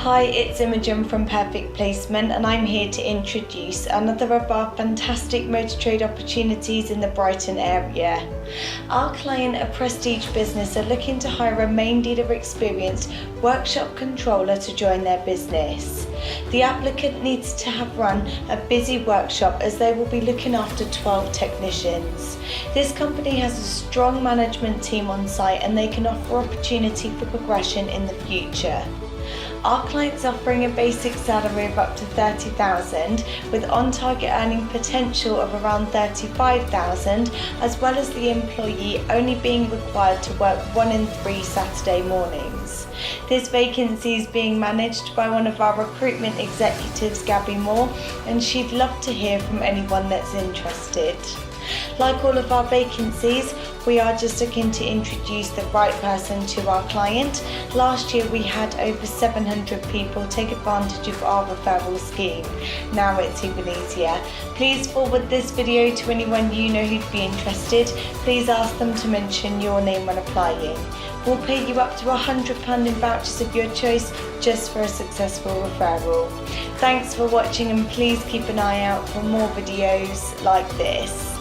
Hi, it's Imogen from Perfect Placement, and I'm here to introduce another of our fantastic motor trade opportunities in the Brighton area. Our client, a prestige business, are looking to hire a main dealer experienced workshop controller to join their business. The applicant needs to have run a busy workshop as they will be looking after 12 technicians. This company has a strong management team on site and they can offer opportunity for progression in the future. Our client's offering a basic salary of up to $30,000 with on-target earning potential of around $35,000, as well as the employee only being required to work 1 in 3 Saturday mornings. This vacancy is being managed by one of our recruitment executives, Gabby Moore, and she'd love to hear from anyone that's interested. Like all of our vacancies, we are just looking to introduce the right person to our client. Last year we had over 700 people take advantage of our referral scheme. Now it's even easier. Please forward this video to anyone you know who'd be interested. Please ask them to mention your name when applying. We'll pay you up to £100 in vouchers of your choice just for a successful referral. Thanks for watching, and please keep an eye out for more videos like this.